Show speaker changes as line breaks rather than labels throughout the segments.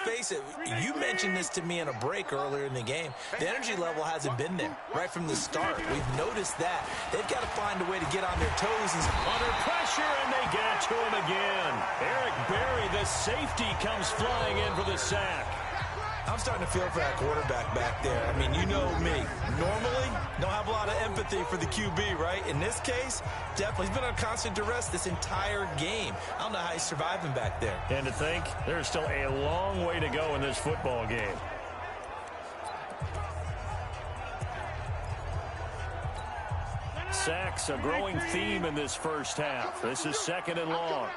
Face it, you mentioned this to me in a break earlier in the game. The energy level hasn't been there right from the start. We've noticed that. They've got to find a way to get on their toes.
Under pressure, and they get to him again. Eric Berry, the safety, comes flying in for the sack.
I'm starting to feel for that quarterback back there. I mean, you know me. Normally, don't have a lot of empathy for the QB, right? In this case, definitely. He's been on constant duress this entire game. I don't know how he's surviving back there.
And to think, there's still a long way to go in this football game. Sacks, a growing theme in this first half. This is 2nd and long.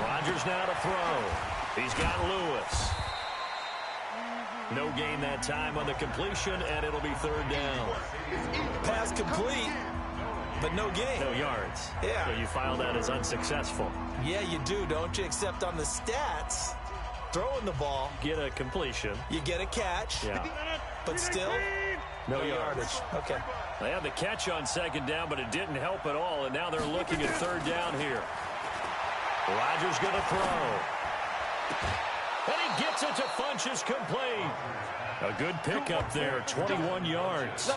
Rodgers now to throw. He's got Lewis. No gain that time on the completion, and it'll be 3rd down.
Pass complete, but no gain.
No yards.
Yeah.
So you file that as unsuccessful.
Yeah, you do, don't you? Except on the stats, throwing the ball.
Get a completion.
You get a catch.
Yeah.
But still,
no yardage.
Okay.
They had the catch on 2nd down, but it didn't help at all, and now they're looking at 3rd down here. Rodgers going to throw. And he gets it to Funchess, complete. A good pickup there, 21 yards.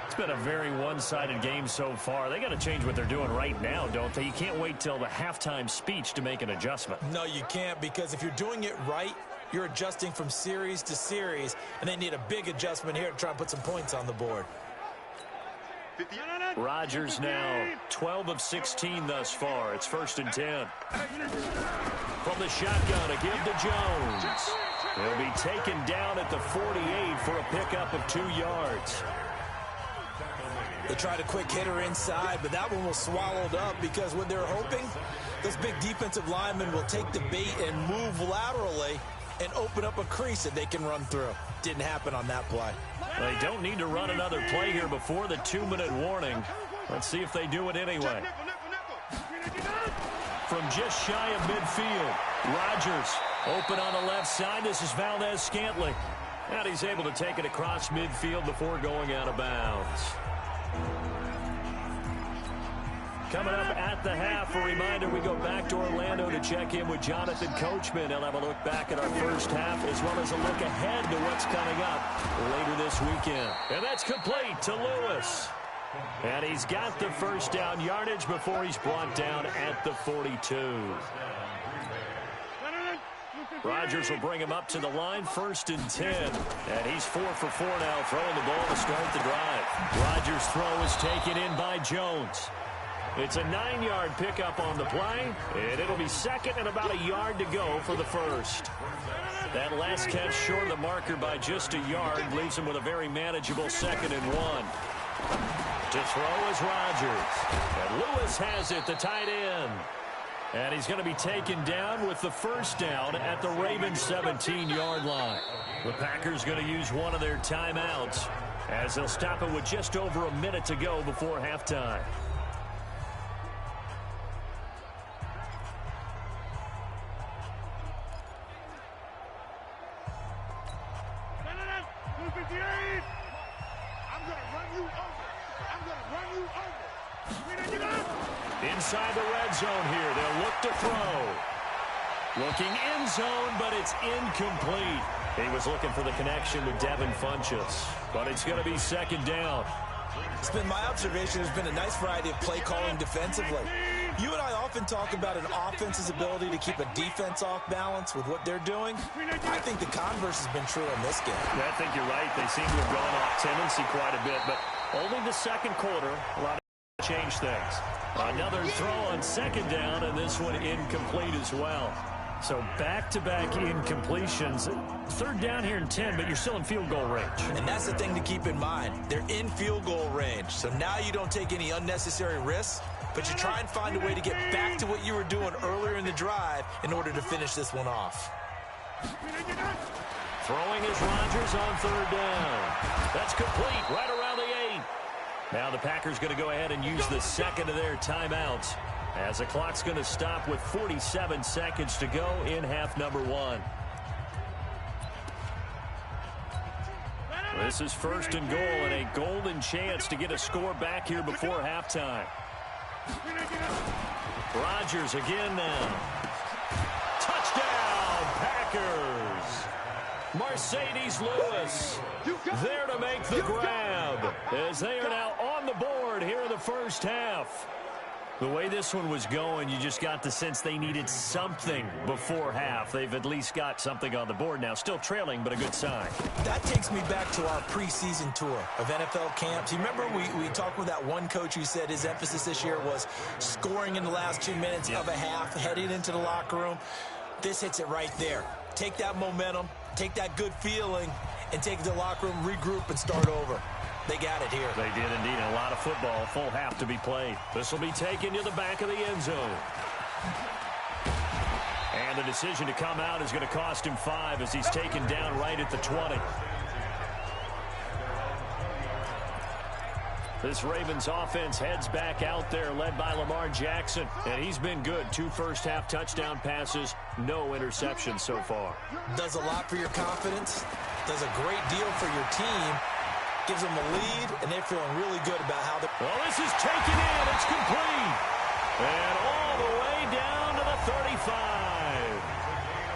It's been a very one-sided game so far. They got to change what they're doing right now, don't they? You can't wait till the halftime speech to make an adjustment.
No, you can't, because if you're doing it right, you're adjusting from series to series, and they need a big adjustment here to try and put some points on the board.
Rodgers now 12 of 16 thus far. It's 1st and 10. From the shotgun, a give to Jones. He'll be taken down at the 48 for a pickup of 2 yards.
They tried a quick hitter inside, but that one was swallowed up because what they're hoping, those big defensive linemen will take the bait and move laterally and open up a crease that they can run through. Didn't happen on that play.
They don't need to run another play here before the 2-minute warning. Let's see if they do it anyway. From just shy of midfield, Rodgers open on the left side. This is Valdez-Scantling. And he's able to take it across midfield before going out of bounds. Coming up at the half, a reminder, we go back to Orlando to check in with Jonathan Coachman. He'll have a look back at our first half as well as a look ahead to what's coming up later this weekend. And that's complete to Lewis. And he's got the 1st down yardage before he's brought down at the 42. Rodgers will bring him up to the line, 1st and 10. And he's 4 for 4 now, throwing the ball to start the drive. Rodgers' throw is taken in by Jones. It's a 9-yard pickup on the play, and it'll be 2nd and about a yard to go for the 1st. That last catch short of the marker by just a yard leaves him with a very manageable 2nd and 1. To throw is Rodgers. And Lewis has it, the tight end. And he's going to be taken down with the 1st down at the Ravens' 17-yard line. The Packers going to use one of their timeouts as they'll stop it with just over a minute to go before halftime. Inside the red zone here, they'll look to throw. Looking end zone, but it's incomplete. He was looking for the connection with Devin Funchess, but it's going to be 2nd down.
It's been my observation there's been a nice variety of play calling defensively. You and I often talk about an offense's ability to keep a defense off balance with what they're doing. I think the converse has been true in this game.
Yeah, I think you're right. They seem to have gone off tendency quite a bit, but only the 2nd quarter, a lot of change things. Another throw on 2nd down, and this one incomplete as well. So back-to-back incompletions. 3rd down here in 10, but you're still in field goal range.
And that's the thing to keep in mind. They're in field goal range. So now you don't take any unnecessary risks, but you try and find a way to get back to what you were doing earlier in the drive in order to finish this one off.
Throwing is Rodgers on 3rd down. That's complete right around the 8. Now the Packers going to go ahead and use the 2nd of their timeouts as the clock's going to stop with 47 seconds to go in half number 1. This is 1st and goal and a golden chance to get a score back here before halftime. Rodgers again now. Touchdown, Packers. Mercedes Lewis there to make the grab as they are now on the board here in the first half. The way this one was going, you just got the sense they needed something before half. They've at least got something on the board now. Still trailing, but a good sign.
That takes me back to our preseason tour of NFL camps. You remember we talked with that one coach who said his emphasis this year was scoring in the last 2 minutes of a half, heading into the locker room. This hits it right there. Take that momentum, take that good feeling, and take it to the locker room, regroup, and start over. They got it here.
They did indeed. A lot of football, full half to be played. This will be taken to the back of the end zone. And the decision to come out is going to cost him 5 as he's taken down right at the 20. This Ravens offense heads back out there, led by Lamar Jackson. And he's been good. 2 first-half touchdown passes, no interceptions so far.
Does a lot for your confidence. Does a great deal for your team. Gives them a lead, and they're feeling really good about how they're...
Well, this is taken in. It's complete. And all the way down to the 35.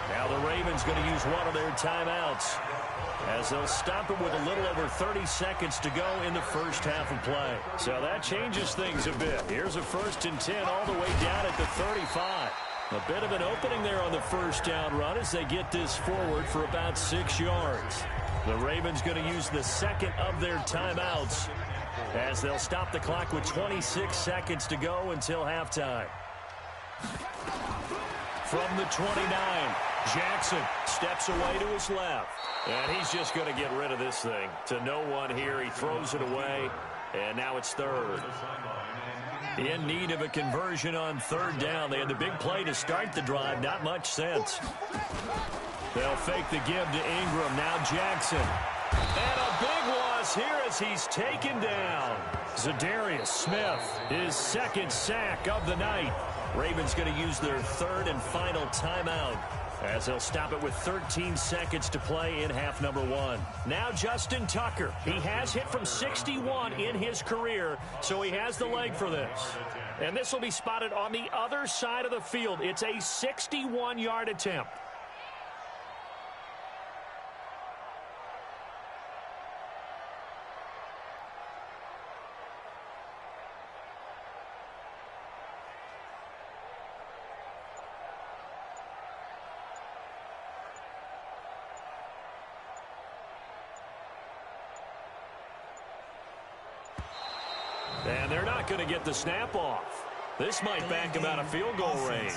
Now the Ravens going to use one of their timeouts as they'll stop it with a little over 30 seconds to go in the first half of play. So that changes things a bit. Here's a 1st and 10 all the way down at the 35. A bit of an opening there on the first down run as they get this forward for about 6 yards. The Ravens going to use the second of their timeouts as they'll stop the clock with 26 seconds to go until halftime. From the 29, Jackson steps away to his left. And he's just going to get rid of this thing. To no one here, he throws it away, and now it's 3rd. In need of a conversion on 3rd down. They had the big play to start the drive. Not much sense. They'll fake the give to Ingram. Now Jackson. And a big loss here as he's taken down. Zadarius Smith, his 2nd sack of the night. Ravens going to use their 3rd and final timeout as they'll stop it with 13 seconds to play in half number 1. Now Justin Tucker. He has hit from 61 in his career, so he has the leg for this. And this will be spotted on the other side of the field. It's a 61-yard attempt. And they're not going to get the snap off. This might back them out of field goal range.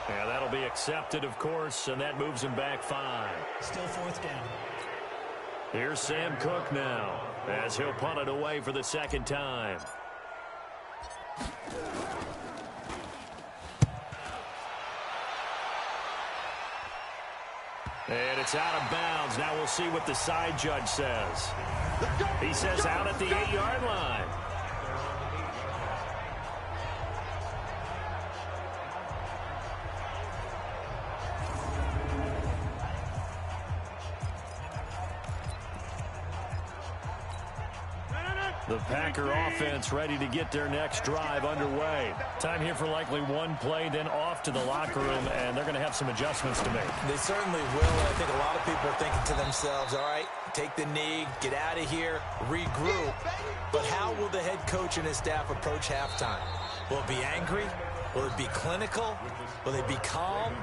Yeah, that'll be accepted, of course, and that moves him back 5.
Still 4th down.
Here's Sam Cook now as he'll punt it away for the 2nd time. And it's out of bounds. Now we'll see what the side judge says. He says out at the 8-yard line. The Packer offense ready to get their next drive underway. Time here for likely one play, then off to the locker room, and they're going to have some adjustments to make.
They certainly will, and I think a lot of people are thinking to themselves, all right, take the knee, get out of here, regroup. But how will the head coach and his staff approach halftime? Will it be angry? Will it be clinical? Will they be calm?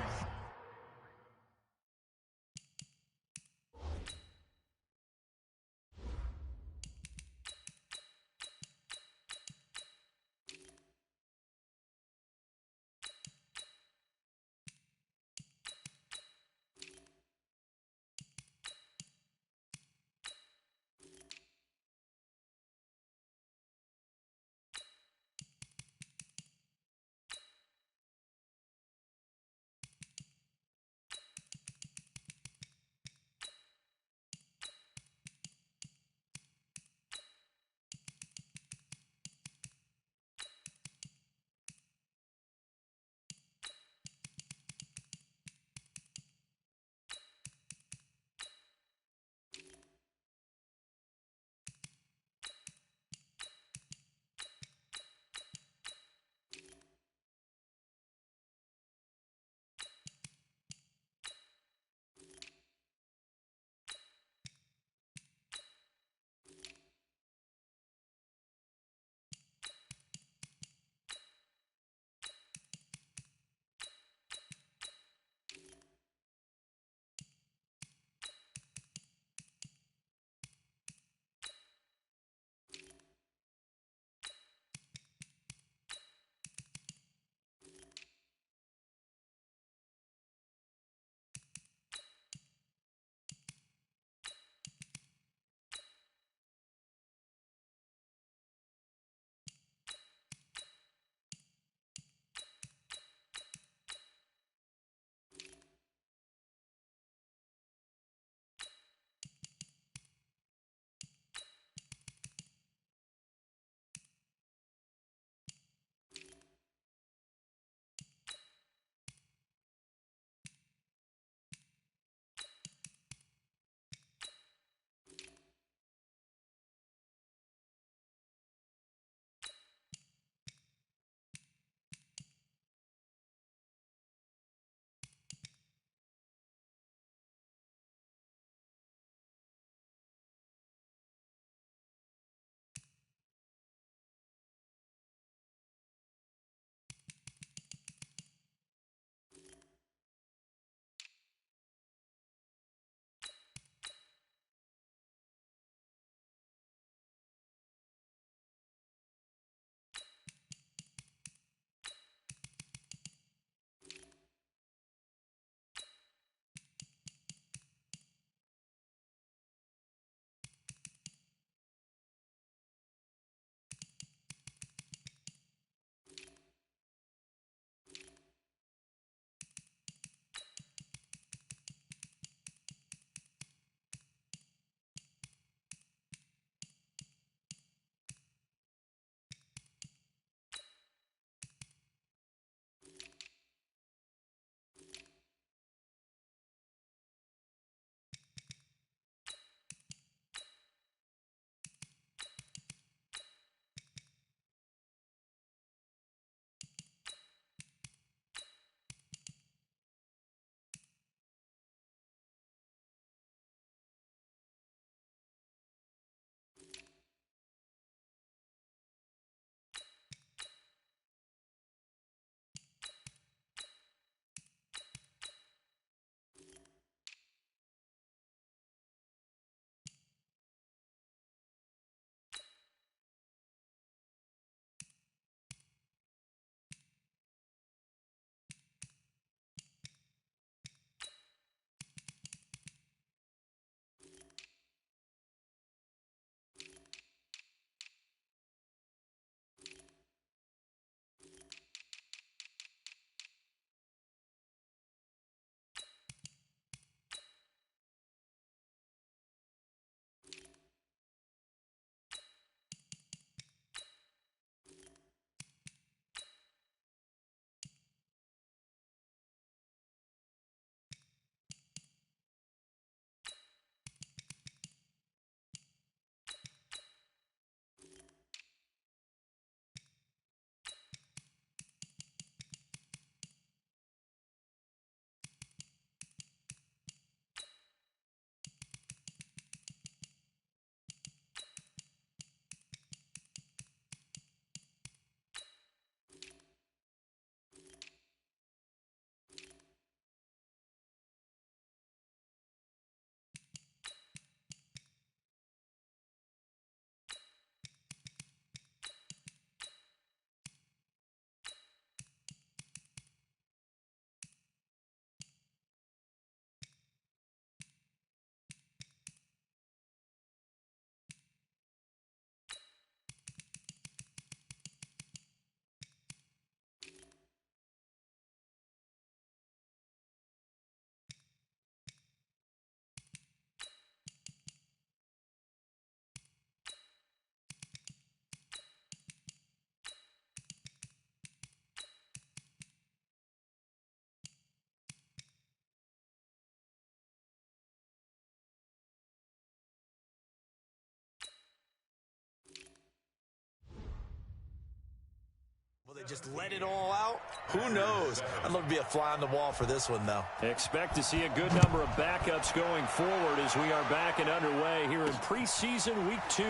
just let it all out? Who knows? I'd love to be a fly on the wall for this one, though.
Expect to see a good number of backups going forward as we are back and underway here in preseason week 2.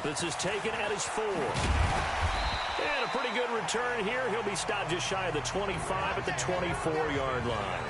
This is taken at his 4. And a pretty good return here. He'll be stopped just shy of the 25 at the 24-yard line.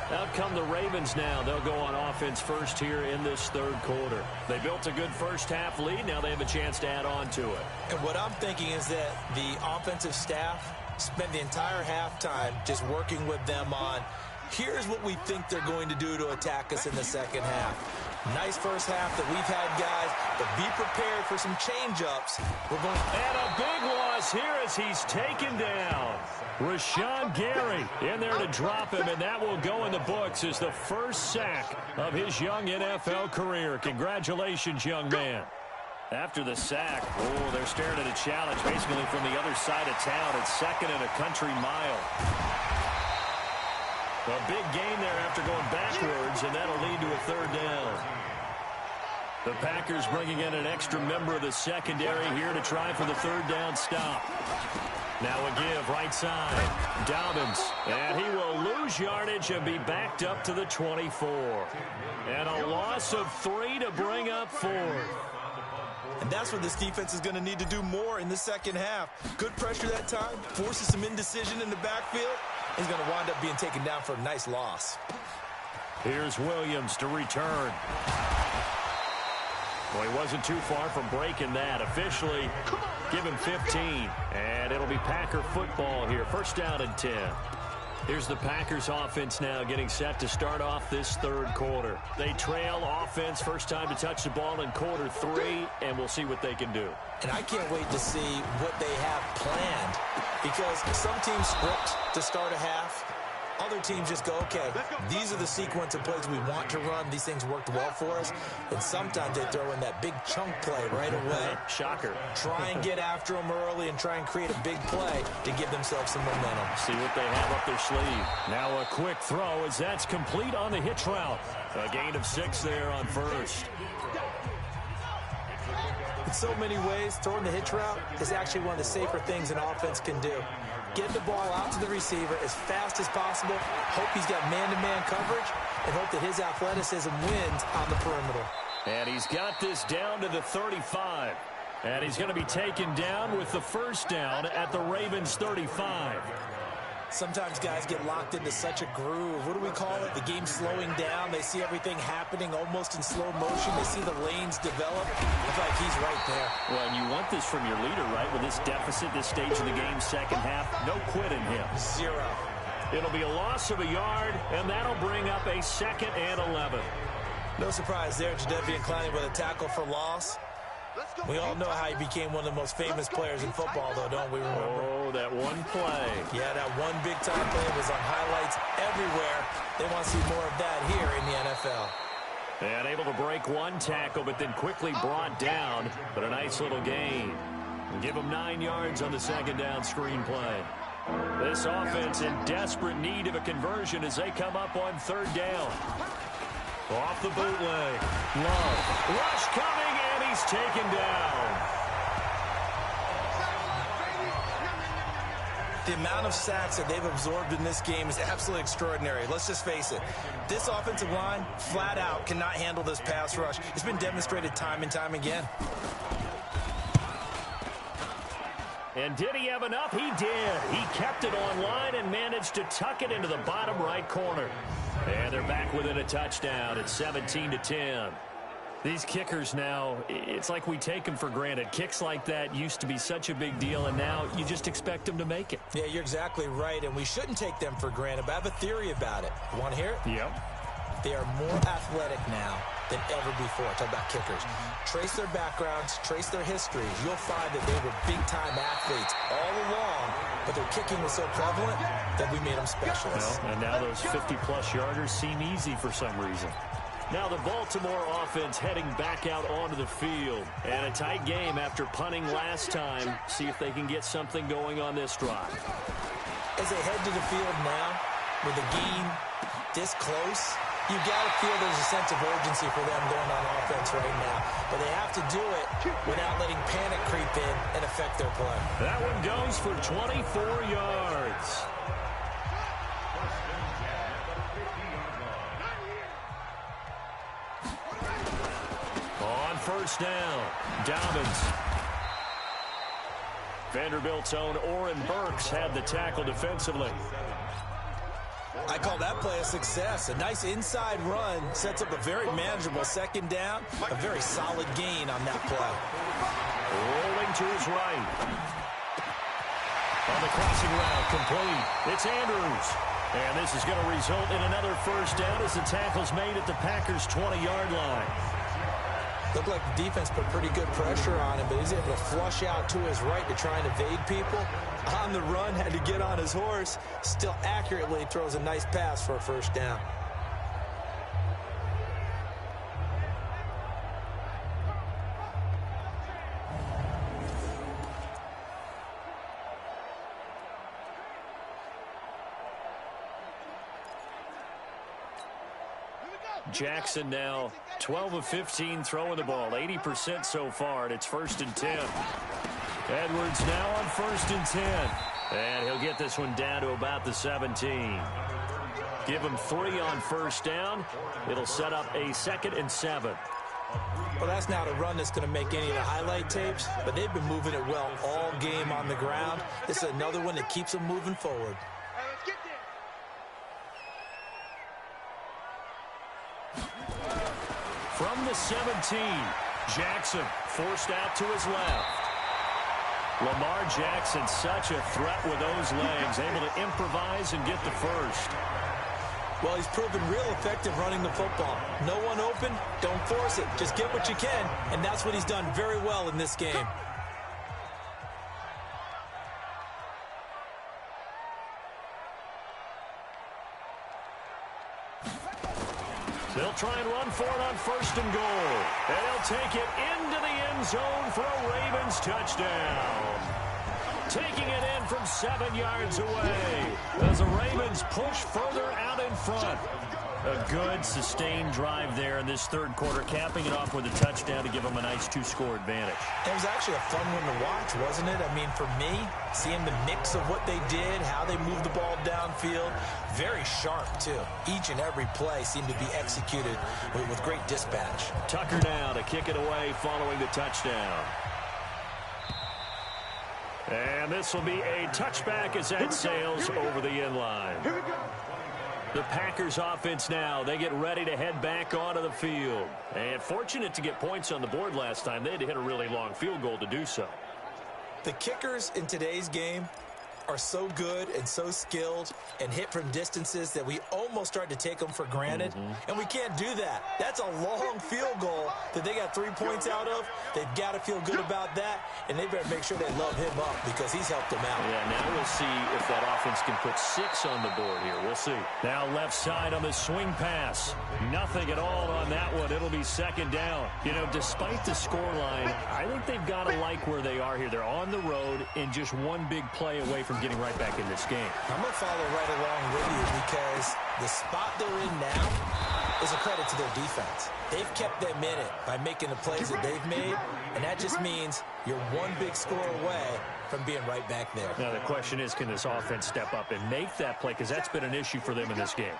Out come the Ravens now. They'll go on offense first here in this third quarter. They built a good first-half lead. Now they have a chance to add on to it.
And what I'm thinking is that the offensive staff spent the entire halftime just working with them on, here's what we think they're going to do to attack us in the second half. Nice first half that we've had, guys, but be prepared for some change-ups.
And a big loss here as he's taken down. Rashawn Gary in there to drop him, and that will go in the books as the first sack of his young NFL career. Congratulations, young man. After the sack, they're staring at a challenge basically from the other side of town. It's second and a country mile. A big gain there after going backwards, and that'll lead to a third down. The Packers bringing in an extra member of the secondary here to try for the third down stop. Now a give right side. Dobbins, and he will lose yardage and be backed up to the 24. And a loss of 3 to bring up 4.
And that's what this defense is going to need to do more in the second half. Good pressure that time, forces some indecision in the backfield. He's going to wind up being taken down for a nice loss.
Here's Williams to return. Well, he wasn't too far from breaking that. Officially, give him 15. And it'll be Packer football here. First down and 10. Here's the Packers offense now getting set to start off this third quarter. They trail offense, first time to touch the ball in quarter 3, and we'll see what they can do.
And I can't wait to see what they have planned, because some teams script to start a half. Other teams just go, okay, these are the sequence of plays we want to run. These things worked well for us. And sometimes they throw in that big chunk play right away.
Shocker.
Try and get after them early and try and create a big play to give themselves some momentum.
See what they have up their sleeve. Now a quick throw as that's complete on the hitch route. A gain of 6 there on first.
In so many ways, throwing the hitch route is actually one of the safer things an offense can do. Get the ball out to the receiver as fast as possible, hope he's got man-to-man coverage, and hope that his athleticism wins on the perimeter.
And he's got this down to the 35. And he's going to be taken down with the first down at the Ravens 35.
Sometimes guys get locked into such a groove. What do we call it? The game's slowing down. They see everything happening almost in slow motion. They see the lanes develop. I feel like he's right there.
Well, and you want this from your leader, right? With this deficit, this stage of the game, second half, no quitting him.
0.
It'll be a loss of a yard, and that'll bring up a 2nd and 11.
No surprise there, Jadeveon Clowney with a tackle for loss. We all know how he became one of the most famous players in football, though, don't we remember?
Oh, that one play.
Yeah, that one big-time play was on highlights everywhere. They want to see more of that here in the NFL.
And able to break one tackle, but then quickly brought down. But a nice little gain. Give him 9 yards on the second down screen play. This offense in desperate need of a conversion as they come up on third down. Off the bootleg. Love. Rush coming, and he's taken down.
The amount of sacks that they've absorbed in this game is absolutely extraordinary. Let's just face it. This offensive line, flat out, cannot handle this pass rush. It's been demonstrated time and time again.
And did he have enough? He did. He kept it on line and managed to tuck it into the bottom right corner. And they're back within a touchdown at 17-10. These kickers now, it's like we take them for granted. Kicks like that used to be such a big deal, and now you just expect them to make it.
Yeah, you're exactly right, and we shouldn't take them for granted, but I have a theory about it. You want to hear it?
Yep.
They are more athletic now than ever before. Talk about kickers. Trace their backgrounds, trace their histories. You'll find that they were big-time athletes all along, but their kicking was so prevalent that we made them specialists.
Well, and now those 50-plus yarders seem easy for some reason. Now the Baltimore offense heading back out onto the field. And a tight game after punting last time. See if they can get something going on this drive.
As they head to the field now, with the game this close, You got to feel there's a sense of urgency for them going on offense right now. But they have to do it without letting panic creep in and affect their play.
That one goes for 24 yards. On first down, Dobbins. Vanderbilt's own Oren Burks had the tackle defensively.
I call that play a success. A nice inside run sets up a very manageable second down. A very solid gain on that play.
Rolling to his right. On the crossing route, complete. It's Andrews. And this is going to result in another first down as the tackle's made at the Packers' 20-yard line.
Looked like the defense put pretty good pressure on him, but he's able to flush out to his right to try and evade people. On the run, had to get on his horse. Still accurately throws a nice pass for a first down.
Jackson now 12 of 15 throwing the ball, 80% so far, and it's 1st and 10. Edwards now on 1st and 10. And he'll get this one down to about the 17. Give him 3 on first down. It'll set up a 2nd and 7.
Well, that's not a run that's going to make any of the highlight tapes, but they've been moving it well all game on the ground. This is another one that keeps them moving forward.
From the 17, Jackson forced out to his left. Lamar Jackson, such a threat with those legs, able to improvise and get the first.
Well, he's proven real effective running the football. No one open, don't force it. Just get what you can, and that's what he's done very well in this game.
They'll try and run for it on 1st and goal. And they'll take it into the end zone for a Ravens touchdown. Taking it in from 7 yards away as the Ravens push further out in front. A good, sustained drive there in this 3rd quarter, capping it off with a touchdown to give them a nice 2-score advantage.
It was actually a fun one to watch, wasn't it? I mean, for me, seeing the mix of what they did, how they moved the ball downfield, very sharp, too. Each and every play seemed to be executed with great dispatch.
Tucker now to kick it away following the touchdown. And this will be a touchback as that sails over the end line. The Packers offense now, they get ready to head back onto the field. And fortunate to get points on the board last time. They had to hit a really long field goal to do so.
The kickers in today's game are so good and so skilled and hit from distances that we almost start to take them for granted. And we can't do that. That's a long field goal that they got 3 points out of. They've got to feel good about that, and they better make sure they love him up because he's helped them out.
Yeah, now we'll see if that offense can put 6 on the board here. We'll see. Now left side on the swing pass. Nothing at all on that one. It'll be 2nd down. You know, despite the scoreline, I think they've got to like where they are here. They're on the road and just one big play away from getting right back in this game.
I'm going to follow right along with you because the spot they're in now is a credit to their defense. They've kept them in it by making the plays that they've made, and that just means you're one big score away from being right back there.
Now the question is, can this offense step up and make that play? Because that's been an issue for them in this game.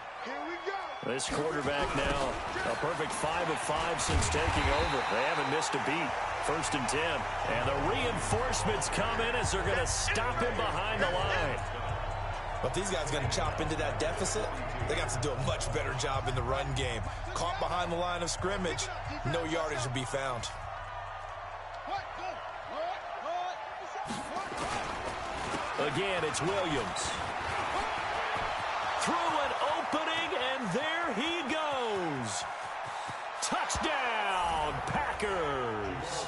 This quarterback now, a perfect 5 of 5 since taking over. They haven't missed a beat. 1st and 10. And the reinforcements come in as they're going to stop him behind the line.
But these guys are going to chop into that deficit. They got to do a much better job in the run game. Caught behind the line of scrimmage, no yardage to be found.
Again, it's Williams. Through an opening, and there he goes. Touchdown, Packers.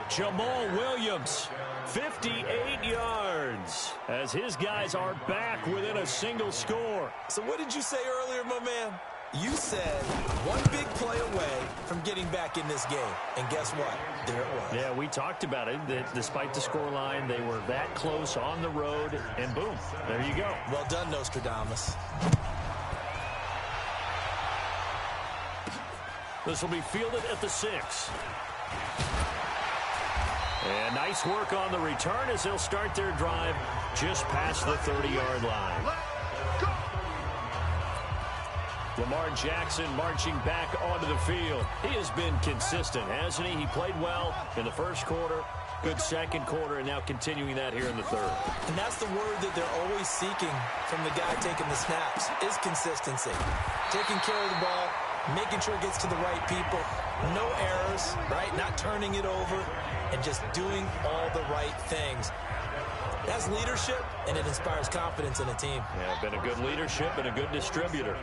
Jamal Williams, 58 yards, as his guys are back within a single score.
So what did you say earlier, my man? You said one big play away from getting back in this game. And guess what? There it was.
Yeah, we talked about it. That despite the scoreline, they were that close on the road, and boom, there you go.
Well done, Nostradamus.
This will be fielded at the 6. And nice work on the return as they'll start their drive just past the 30-yard line. Lamar Jackson marching back onto the field. He has been consistent, hasn't he? He played well in the first quarter, good second quarter, and now continuing that here in the third.
And that's the word that they're always seeking from the guy taking the snaps, is consistency. Taking care of the ball, making sure it gets to the right people, no errors, right? Not turning it over, and just doing all the right things. That's leadership, and it inspires confidence in a team.
Yeah, been a good leadership and a good distributor.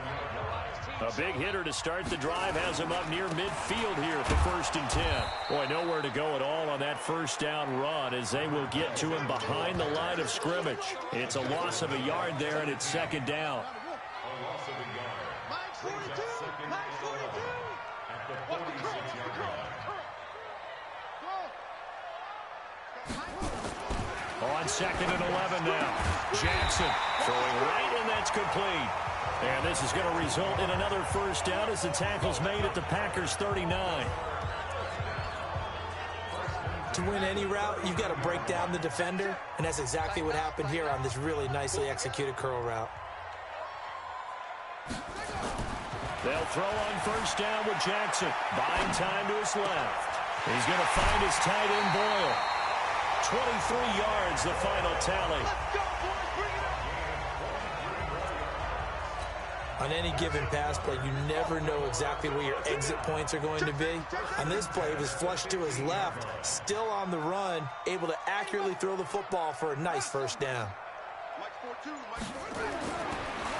A big hitter to start the drive has him up near midfield here at the 1st and 10. Boy, nowhere to go at all on that first down run as they will get to him behind the line of scrimmage. It's a loss of a yard there, and it's 2nd down. On 2nd and 11 now. Jackson throwing right, and that's complete. And this is going to result in another first down as the tackle's made at the Packers 39.
To win any route, you've got to break down the defender, and that's exactly what happened here on this really nicely executed curl route.
They'll throw on first down with Jackson. Buying time to his left. He's going to find his tight end Boyle. 23 yards, the final tally.
On any given pass play, you never know exactly where your exit points are going to be. On this play, it was flushed to his left, still on the run, able to accurately throw the football for a nice first down.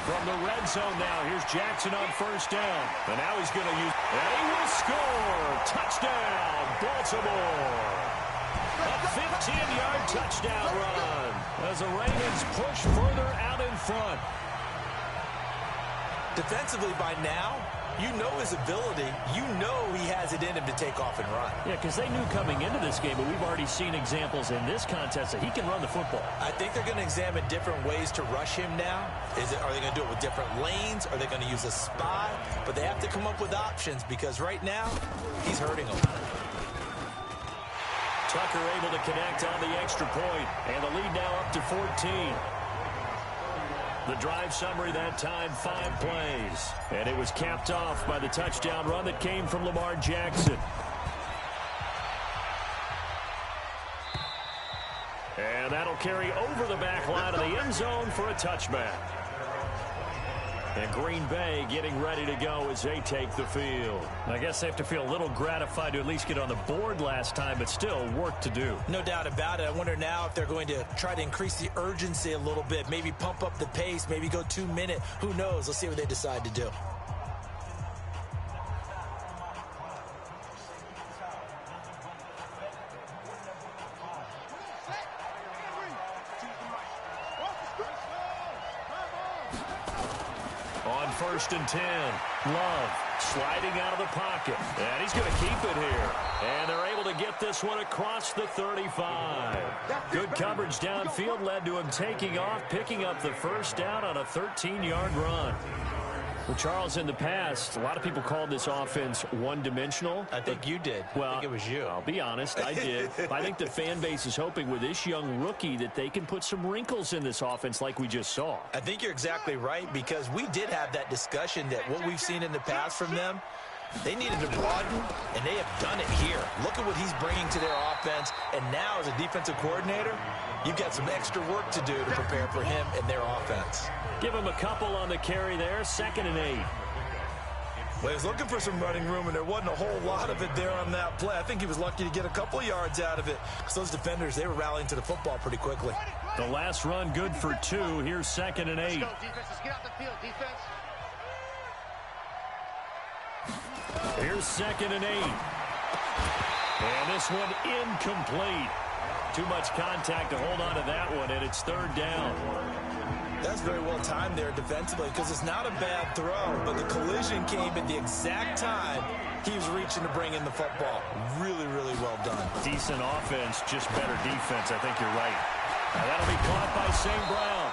From the red zone now, here's Jackson on first down. And now he's going to use, and he will score. Touchdown, Baltimore. A 15-yard touchdown run as the Ravens push further out in front.
Defensively by now, you know his ability. You know he has it in him to take off and run.
Yeah, because they knew coming into this game, but we've already seen examples in this contest that he can run the football.
I think they're going to examine different ways to rush him now. Are they going to do it with different lanes? Are they going to use a spy? But they have to come up with options because right now, he's hurting them.
Tucker able to connect on the extra point, and the lead now up to 14. The drive summary that time, 5 plays. And it was capped off by the touchdown run that came from Lamar Jackson. And that'll carry over the back line of the end zone for a touchback. And Green Bay getting ready to go as they take the field. I guess they have to feel a little gratified to at least get on the board last time, but still work to do.
No doubt about it. I wonder now if they're going to try to increase the urgency a little bit, maybe pump up the pace, maybe go 2-minute. Who knows? Let's see what they decide to do.
On 1st and 10, Love sliding out of the pocket. And he's going to keep it here. And they're able to get this one across the 35. Good coverage downfield led to him taking off, picking up the first down on a 13-yard run. Well, Charles, in the past, a lot of people called this offense one-dimensional.
I think you did.
Well,
I think it was you.
I'll be honest, I did. I think the fan base is hoping with this young rookie that they can put some wrinkles in this offense like we just saw.
I think you're exactly right because we did have that discussion that what we've seen in the past from them, they needed to broaden, and they have done it here. Look at what he's bringing to their offense, and now as a defensive coordinator, you've got some extra work to do to prepare for him and their offense.
Give him a couple on the carry there, 2nd and 8.
Well, he was looking for some running room, and there wasn't a whole lot of it there on that play. I think he was lucky to get a couple yards out of it because those defenders, they were rallying to the football pretty quickly.
The last run good for 2. Here's 2nd and 8.
Let's go, defense. Let's get out the field, defense.
Here's 2nd and 8. And this one incomplete. Too much contact to hold on to that one, and it's 3rd down.
That's very well timed there defensively because it's not a bad throw, but the collision came at the exact time he was reaching to bring in the football. Really, really well done.
Decent offense, just better defense. I think you're right. Now that'll be caught by St. Brown.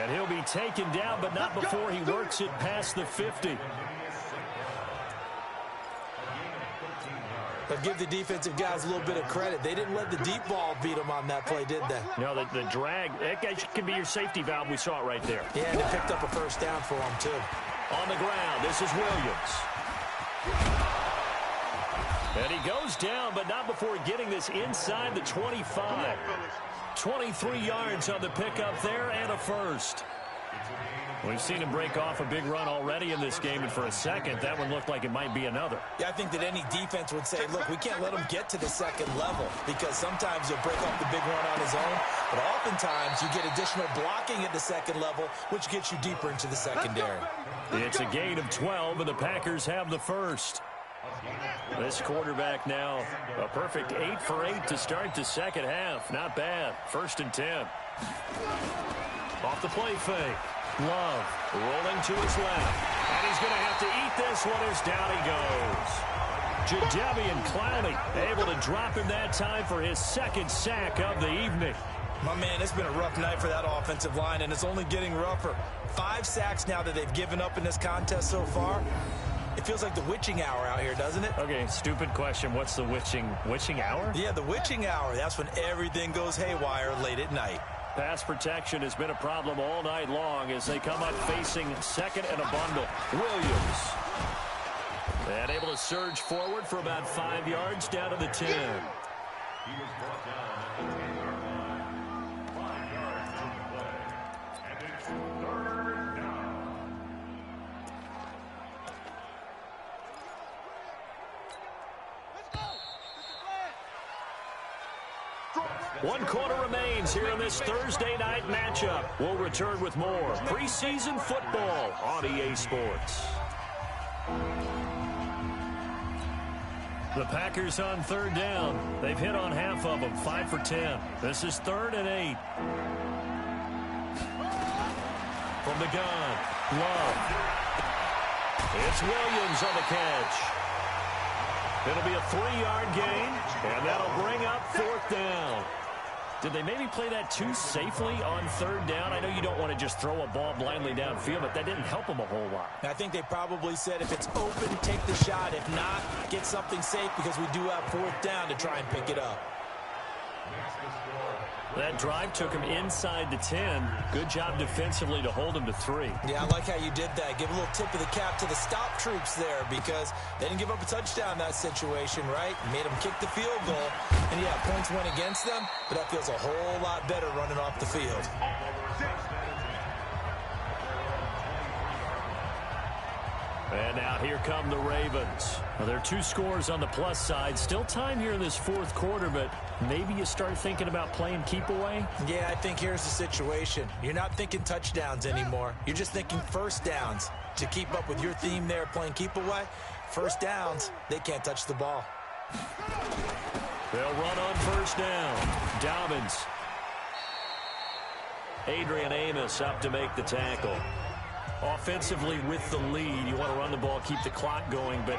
And he'll be taken down, but not before he works it past the 50.
But give the defensive guys a little bit of credit. They didn't let the deep ball beat them on that play, did they?
No, the drag, that can be your safety valve. We saw it right there.
Yeah, and it picked up a first down for them, too.
On the ground, this is Williams. And he goes down, but not before getting this inside the 25. 23 yards on the pickup there and a first. We've seen him break off a big run already in this game, and for a second, that one looked like it might be another.
Yeah, I think that any defense would say, look, we can't let him get to the second level, because sometimes he'll break off the big run on his own, but oftentimes you get additional blocking at the second level, which gets you deeper into the secondary.
It's a gain of 12, and the Packers have the first. This quarterback now a perfect 8 for 8 to start the second half. Not bad. 1st and 10. Off the play fake. Love rolling to his left. And he's going to have to eat this one as down he goes. Jadeveon Clowney able to drop him that time for his second sack of the evening.
My man, it's been a rough night for that offensive line, and it's only getting rougher. 5 sacks now that they've given up in this contest so far. It feels like the witching hour out here, doesn't it?
Okay, stupid question. What's the witching hour?
Yeah, the witching hour. That's when everything goes haywire late at night.
Pass protection has been a problem all night long as they come up facing second and a bundle. Williams. And able to surge forward for about 5 yards down to the 10. He was brought down 5 yards on the play. And it's 3rd down. One quarter remains here in this Thursday night matchup. We'll return with more preseason football on EA Sports. The Packers on 3rd down. They've hit on half of them, 5 for 10. This is 3rd and 8. From the gun, Love. It's Williams on the catch. It'll be a 3-yard gain, and that'll bring up 4th down. Did they maybe play that too safely on 3rd down? I know you don't want to just throw a ball blindly downfield, but that didn't help them a whole lot.
I think they probably said if it's open, take the shot. If not, get something safe because we do have 4th down to try and pick it up.
That drive took him inside the 10. Good job defensively to hold him to 3.
Yeah, I like how you did that. Give a little tip of the cap to the stop troops there because they didn't give up a touchdown in that situation, right? Made them kick the field goal. And, yeah, points went against them, but that feels a whole lot better running off the field.
And now here come the Ravens. Well, there are 2 scores on the plus side. Still time here in this 4th quarter, but maybe you start thinking about playing keep away?
Yeah, I think here's the situation. You're not thinking touchdowns anymore. You're just thinking 1st downs. To keep up with your theme there, playing keep away, 1st downs, they can't touch the ball.
They'll run on 1st down. Dobbins. Adrian Amos up to make the tackle. Offensively with the lead, you want to run the ball, keep the clock going, but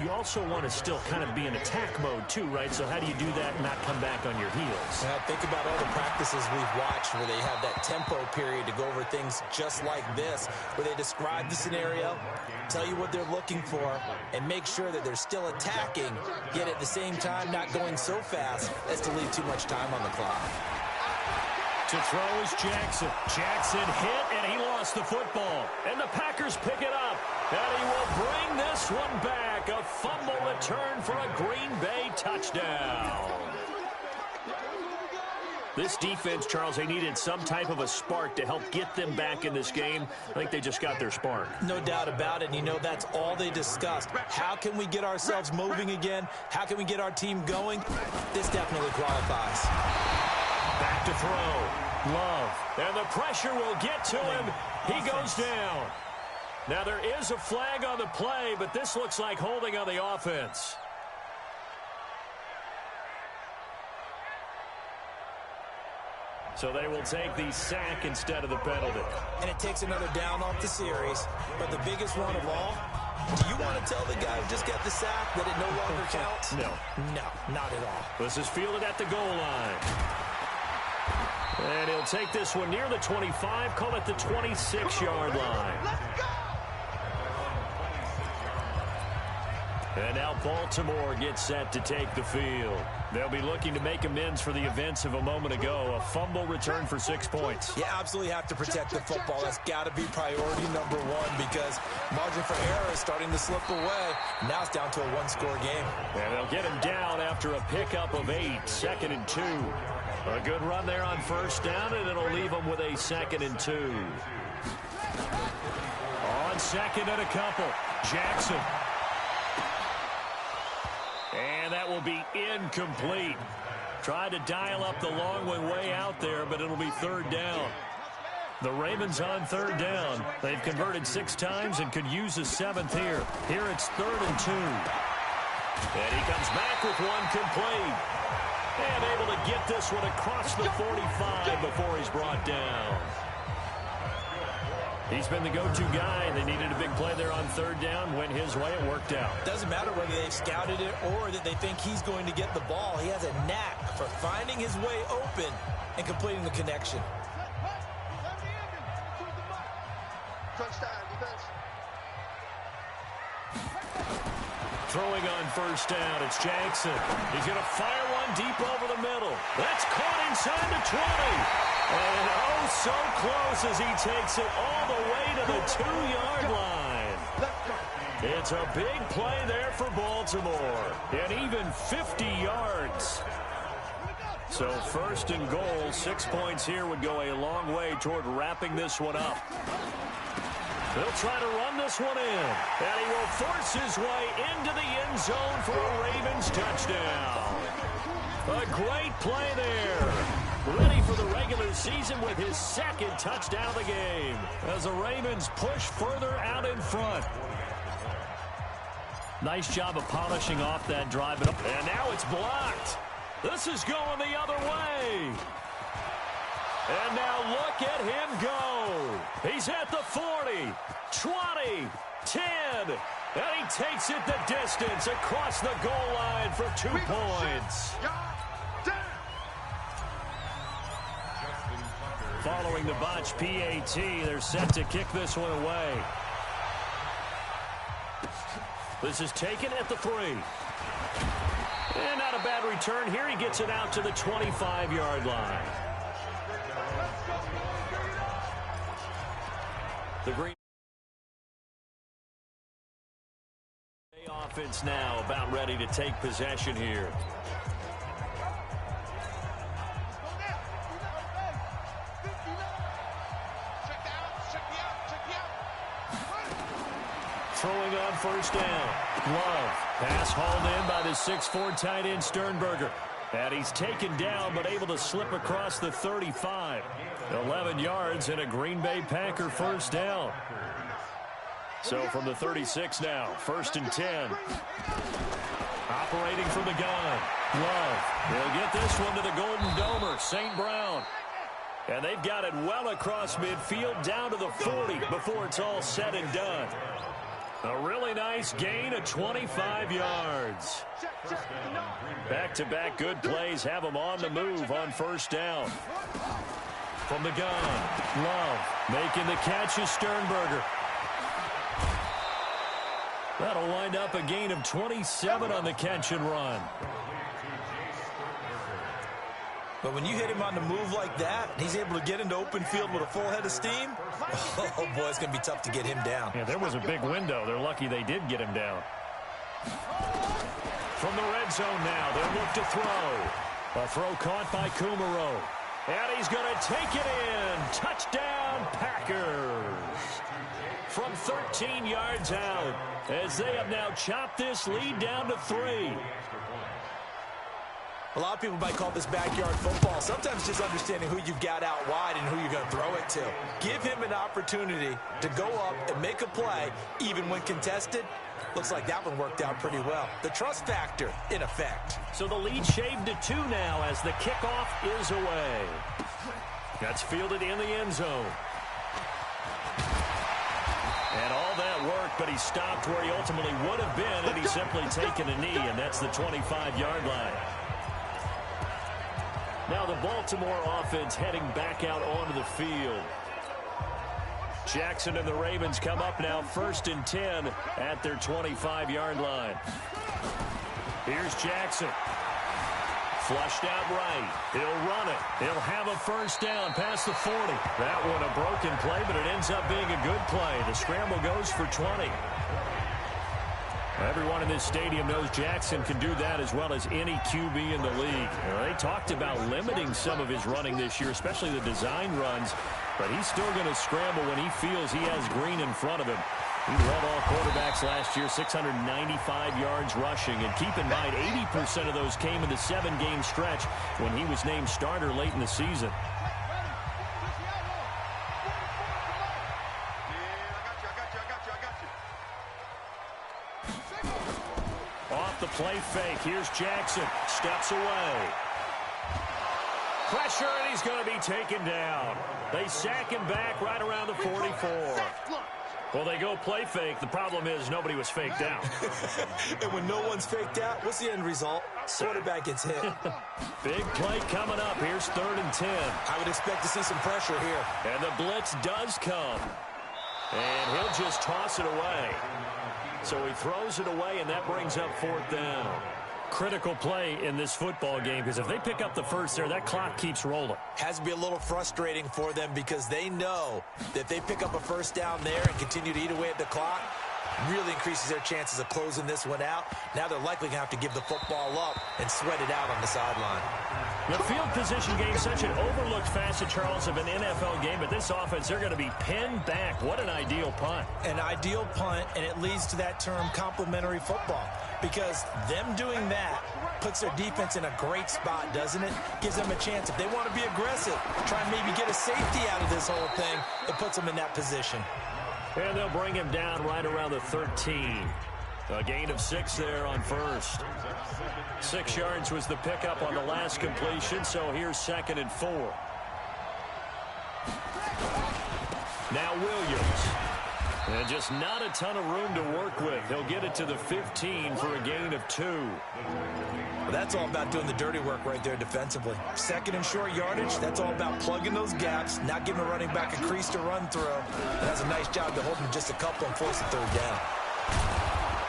you also want to still kind of be in attack mode too, right? So how do you do that and not come back on your heels?
Think about all the practices we've watched where they have that tempo period to go over things just like this, where they describe the scenario, tell you what they're looking for, and make sure that they're still attacking, yet at the same time not going so fast as to leave too much time on the clock.
To throw is Jackson. Jackson hit, and he lost the football. And the Packers pick it up. And he will bring this one back. A fumble return for a Green Bay touchdown. This defense, Charles, they needed some type of a spark to help get them back in this game. I think they just got their spark.
No doubt about it. And you know, that's all they discussed. How can we get ourselves moving again? How can we get our team going? This definitely qualifies.
Back to throw. Love. And the pressure will get to him. He goes down. Now there is a flag on the play, but this looks like holding on the offense. So they will take the sack instead of the penalty.
And it takes another down off the series. But the biggest one of all, do you want to tell the guy who just got the sack that it no longer counts?
No.
No, not at all.
This is fielded at the goal line. And he'll take this one near the 25, call it the 26-yard line. And now Baltimore gets set to take the field. They'll be looking to make amends for the events of a moment ago. A fumble return for 6 points.
You absolutely have to protect the football. That's got to be priority number one because margin for error is starting to slip away. Now it's down to a one-score game.
And they'll get him down after a pickup of 8, 2nd and 2. A good run there on first down, and it'll leave them with a 2nd and 2. On 2nd and a couple, Jackson. And that will be incomplete. Tried to dial up the long way out there, but it'll be 3rd down. The Ravens on 3rd down. They've converted 6 times and could use a 7th here. Here it's 3rd and 2. And he comes back with one complete. And able to get this one across the 45 before he's brought down. He's been the go-to guy. They needed a big play there on 3rd down. Went his way. It worked out.
Doesn't matter whether they've scouted it or that they think he's going to get the ball. He has a knack for finding his way open and completing the connection.
Throwing on first down, it's Jackson. He's going to fire one deep over the middle. That's caught inside the 20. And oh, so close as he takes it all the way to the 2-yard line. It's a big play there for Baltimore. And even 50 yards. So 1st and goal, 6 points here would go a long way toward wrapping this one up. They'll try to run this one in. And he will force his way into the end zone for a Ravens touchdown. A great play there. Ready for the regular season with his 2nd touchdown of the game. As the Ravens push further out in front. Nice job of polishing off that drive. And now it's blocked. This is going the other way. And now look at him go. He's at the 40, 20, 10, and he takes it the distance across the goal line for 2 points. Following the botch PAT, they're set to kick this one away. This is taken at the 3. And not a bad return here. He gets it out to the 25-yard line. The Green Bay offense now about ready to take possession here. Throwing on first down. Love. Pass hauled in by the 6'4" tight end Sternberger. And he's taken down but able to slip across the 35. 11 yards and a Green Bay Packer first down. So from the 36 now, 1st and 10. Operating from the gun. Love. They'll get this one to the Golden Domer, St. Brown. And they've got it well across midfield down to the 40 before it's all said and done. A really nice gain of 25 yards. Back-to-back good plays have them on the move on first down. From the gun, Love making the catch is Sternberger. That'll wind up a gain of 27 on the catch and run.
But when you hit him on the move like that, and he's able to get into open field with a full head of steam, oh boy, it's going to be tough to get him down.
Yeah, there was a big window. They're lucky they did get him down. From the red zone now, they'll look to throw. A throw caught by Kumaro. And he's going to take it in. Touchdown, Packers. From 13 yards out, as they have now chopped this lead down to 3.
A lot of people might call this backyard football. Sometimes just understanding who you've got out wide and who you're going to throw it to. Give him an opportunity to go up and make a play, even when contested. Looks like that one worked out pretty well. The trust factor, in effect.
So the lead shaved to 2 now as the kickoff is away. That's fielded in the end zone. And all that work, but he stopped where he ultimately would have been, and he's simply taken a knee, and that's the 25-yard line. Now the Baltimore offense heading back out onto the field. Jackson and the Ravens come up now 1st and 10 at their 25-yard line. Here's Jackson. Flushed out right. He'll run it. He'll have a first down past the 40. That one a broken play, but it ends up being a good play. The scramble goes for 20. Everyone in this stadium knows Jackson can do that as well as any QB in the league. They talked about limiting some of his running this year, especially the design runs, but he's still going to scramble when he feels he has green in front of him. He led all quarterbacks last year, 695 yards rushing. And keep in mind, 80% of those came in the 7-game stretch when he was named starter late in the season. Off the play fake, here's Jackson. Steps away. Pressure, and he's going to be taken down. They sack him back right around the 44. Well, they go play fake. The problem is nobody was faked out.
And when no one's faked out, what's the end result? Quarterback gets hit.
Big play coming up. Here's 3rd and 10.
I would expect to see some pressure here.
And the blitz does come. And he'll just toss it away. So he throws it away, and that brings up 4th down. Critical play in this football game, because if they pick up the first there, that clock keeps rolling.
Has to be a little frustrating for them because they know that if they pick up a first down there and continue to eat away at the clock, really increases their chances of closing this one out. Now they're likely going to have to give the football up and sweat it out on the sideline.
The field position game, such an overlooked facet, Charles, of an NFL game, but this offense, they're going to be pinned back. What an ideal punt.
An ideal punt, and it leads to that term complementary football, because them doing that puts their defense in a great spot, doesn't it? Gives them a chance. If they want to be aggressive, try and maybe get a safety out of this whole thing, it puts them in that position.
And they'll bring him down right around the 13. A gain of 6 there on first. 6 yards was the pickup on the last completion, so here's 2nd and 4. Now Williams. And just not a ton of room to work with. He'll get it to the 15 for a gain of 2.
Well, that's all about doing the dirty work right there defensively. 2nd and short yardage, that's all about plugging those gaps, not giving a running back a crease to run through. And that's a nice job to hold him just a couple and force the 3rd down.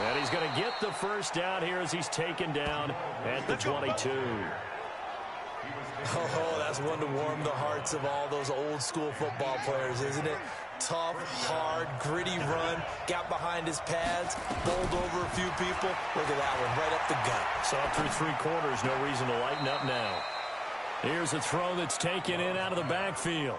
And he's going to get the first down here as he's taken down at the 22.
Oh, that's one to warm the hearts of all those old school football players, isn't it? Tough, hard, gritty run, got behind his pads, bowled over a few people. Look at that one, right up the gut.
So up through 3 quarters, no reason to lighten up now. Here's a throw that's taken in out of the backfield.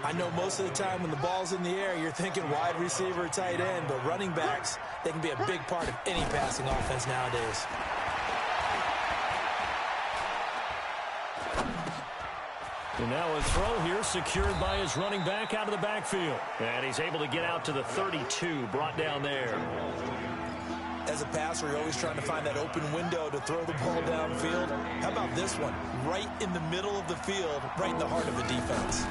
I know most of the time when the ball's in the air, you're thinking wide receiver, tight end, but running backs, they can be a big part of any passing offense nowadays.
And now a throw here secured by his running back out of the backfield. And he's able to get out to the 32, brought down there.
As a passer, you're always trying to find that open window to throw the ball downfield. How about this one? Right in the middle of the field, right in the heart of the defense.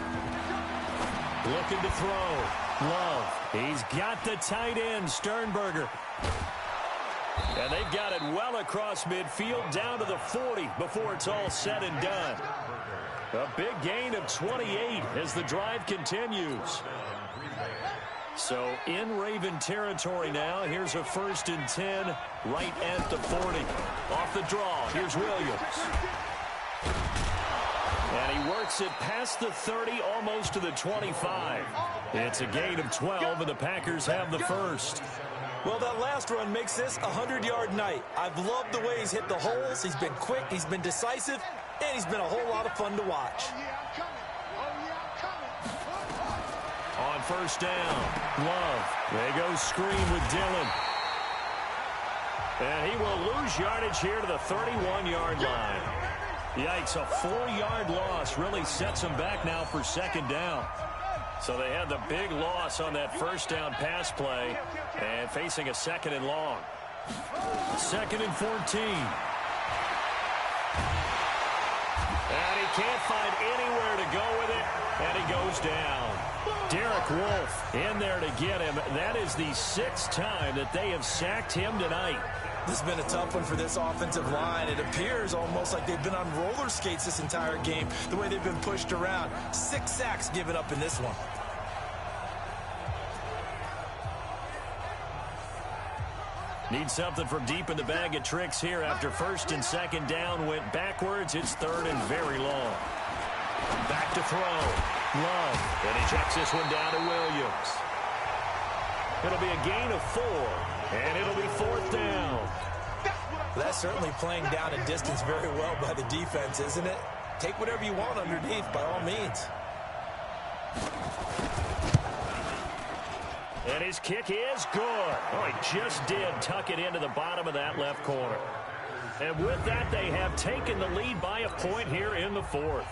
Looking to throw. Love. He's got the tight end, Sternberger. And they've got it well across midfield down to the 40 before it's all said and done. A big gain of 28 as the drive continues. So in Raven territory now. Here's a 1st and 10 right at the 40. Off the draw. Here's Williams. And he works it past the 30, almost to the 25. It's a gain of 12, and the Packers have the first.
Well, that last run makes this a 100-yard night. I've loved the way he's hit the holes. He's been quick, he's been decisive, and he's been a whole lot of fun to watch.
On first down, Love. They go screen with Dillon. And he will lose yardage here to the 31-yard line. Yikes, a 4-yard loss really sets him back now for 2nd down. So they had the big loss on that first down pass play and facing a 2nd and long. 2nd and 14. And he can't find anywhere to go with it, and he goes down. Derek Wolfe in there to get him. That is the 6th time that they have sacked him tonight.
This has been a tough one for this offensive line. It appears almost like they've been on roller skates this entire game, the way they've been pushed around. 6 sacks given up in this one.
Need something from deep in the bag of tricks here after first and second down went backwards. It's third and very long. Back to throw. Love. And he checks this one down to Williams. It'll be a gain of 4, and it'll be fourth down.
That's certainly playing down a distance very well by the defense, isn't it? Take whatever you want underneath, by all means.
And his kick is good. Oh, he just did tuck it into the bottom of that left corner. And with that, they have taken the lead by a point here in the fourth.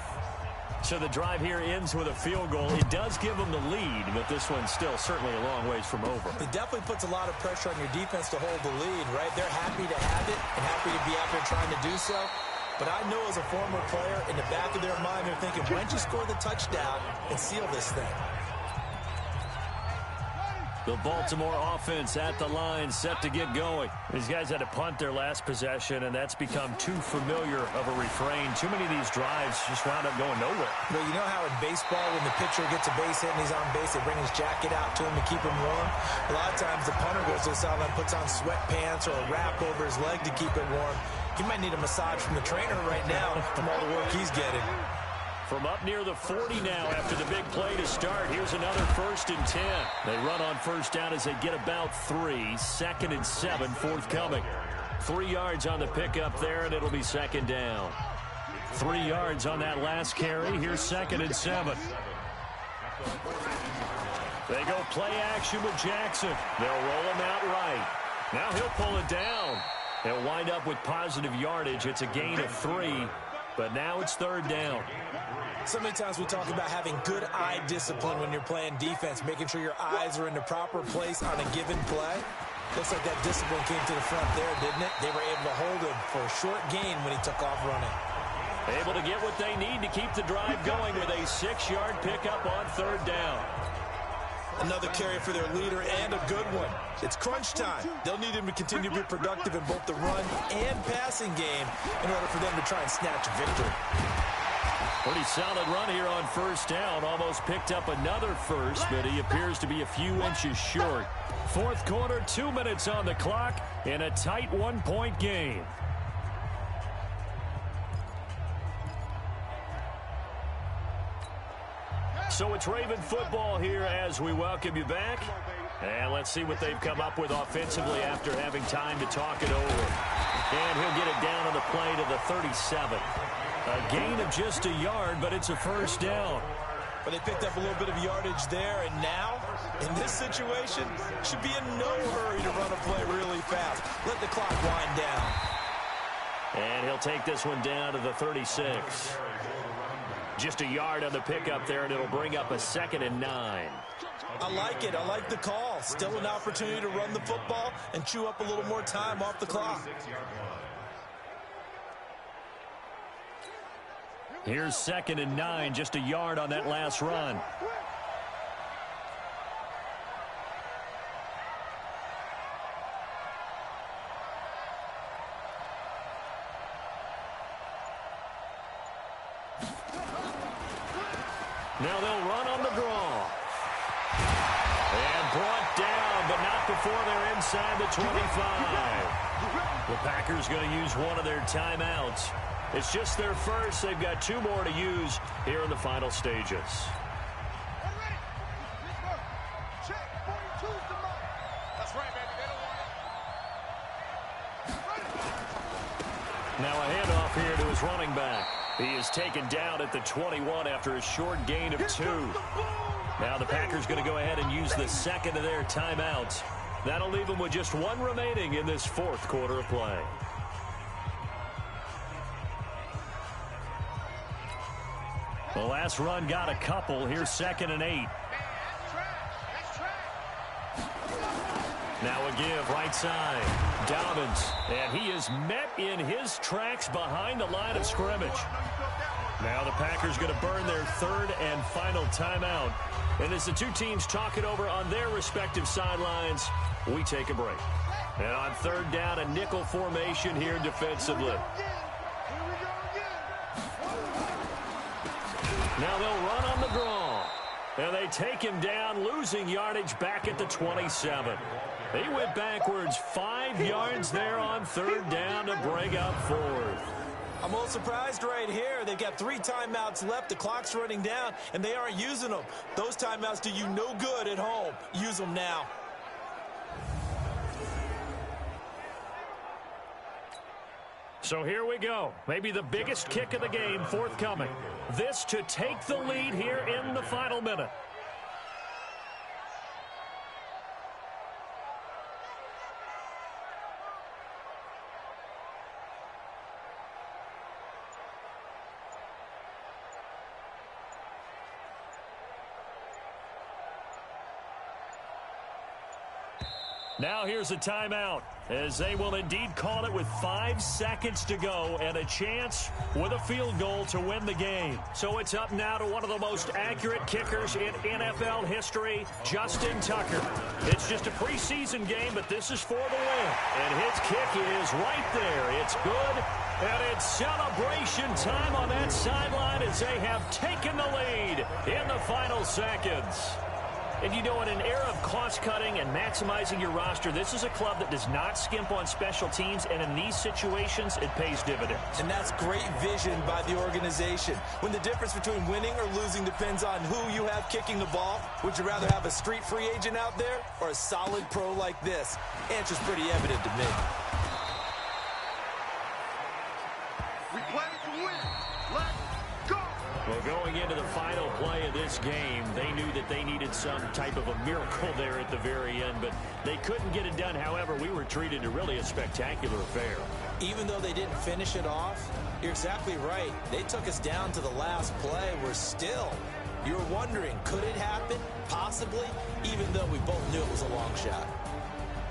So the drive here ends with a field goal. It does give them the lead, but this one's still certainly a long ways from over.
It definitely puts a lot of pressure on your defense to hold the lead, right? They're happy to have it and happy to be out there trying to do so. But I know as a former player, in the back of their mind, they're thinking, why don't you score the touchdown and seal this thing?
The Baltimore offense at the line, set to get going. These guys had to punt their last possession, and that's become too familiar of a refrain. Too many of these drives just wound up going nowhere.
Well, you know how in baseball, when the pitcher gets a base hit and he's on base, they bring his jacket out to him to keep him warm? A lot of times the punter goes to the sideline, puts on sweatpants or a wrap over his leg to keep it warm. He might need a massage from the trainer right now from all the work he's getting.
From up near the 40 now after the big play to start. Here's another 1st and 10. They run on first down as they get about 3. 2nd and 7 forthcoming. 3 yards on the pickup there, and it'll be 2nd down. 3 yards on that last carry. Here's 2nd and 7. They go play action with Jackson. They'll roll him out right. Now he'll pull it down. He'll wind up with positive yardage. It's a gain of 3, but now it's 3rd down.
So many times we talk about having good eye discipline when you're playing defense, making sure your eyes are in the proper place on a given play. Looks like that discipline came to the front there, didn't it? They were able to hold him for a short gain when he took off running.
Able to get what they need to keep the drive going with a 6-yard pickup on 3rd down.
Another carry for their leader and a good one. It's crunch time. They'll need him to continue to be productive in both the run and passing game in order for them to try and snatch a victory.
Pretty solid run here on 1st down. Almost picked up another first, but he appears to be a few inches short. 4th quarter, 2 minutes on the clock in a tight 1-point game. So it's Raven football here as we welcome you back. And let's see what they've come up with offensively after having time to talk it over. And he'll get it down on the play to the 37. A gain of just a yard, but it's a 1st down.
But they picked up a little bit of yardage there, and now, in this situation, should be in no hurry to run a play really fast. Let the clock wind down.
And he'll take this one down to the 36. Just a yard on the pickup there, and it'll bring up a 2nd and 9.
I like it. I like the call. Still an opportunity to run the football and chew up a little more time off the clock.
Here's 2nd and 9, just a yard on that last run. Now they'll run on the draw. And brought down, but not before they're inside the 25. The Packers going to use one of their timeouts. It's just their first. They've got 2 more to use here in the final stages. Now a handoff here to his running back. He is taken down at the 21 after a short gain of 2. Now the Packers going to go ahead and use the 2nd of their timeouts. That'll leave them with just 1 remaining in this 4th quarter of play. The last run got a couple. Here's 2nd and 8. Now a give right side. Dobbins. And he is met in his tracks behind the line of scrimmage. Now the Packers going to burn their 3rd and final timeout. And as the 2 teams talk it over on their respective sidelines, we take a break. And on 3rd down, a nickel formation here defensively. Now they'll run on the draw. And they take him down, losing yardage back at the 27. He went backwards 5 yards there on third down to bring up fourth.
I'm a little surprised right here. They've got 3 timeouts left. The clock's running down, and they aren't using them. Those timeouts do you no good at home. Use them now.
So here we go. Maybe the biggest kick of the game forthcoming. This to take the lead here in the final minute. Now here's a timeout, as they will indeed call it with 5 seconds to go and a chance with a field goal to win the game. So it's up now to one of the most accurate kickers in NFL history, Justin Tucker. It's just a preseason game, but this is for the win. And his kick is right there. It's good, and it's celebration time on that sideline as they have taken the lead in the final seconds. And you know, in an era of cost-cutting and maximizing your roster, this is a club that does not skimp on special teams, and in these situations, it pays dividends.
And that's great vision by the organization. When the difference between winning or losing depends on who you have kicking the ball, would you rather have a street free agent out there or a solid pro like this? Answer's pretty evident to me.
We play to win. Let's go.
Well, going into the final play of this game, they knew that they needed some type of a miracle there at the very end, but they couldn't get it done. However, we were treated to really a spectacular affair.
Even though they didn't finish it off, you're exactly right. They took us down to the last play. You're wondering, could it happen? Possibly, even though we both knew it was a long shot.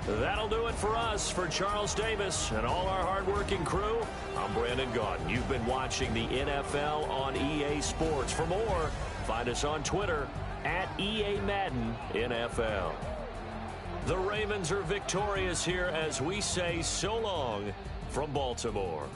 That'll do it for us. For Charles Davis and all our hardworking crew, I'm Brandon Gaudin. You've been watching the NFL on EA Sports. For more, find us on Twitter at EA Madden NFL. The Ravens are victorious here as we say so long from Baltimore.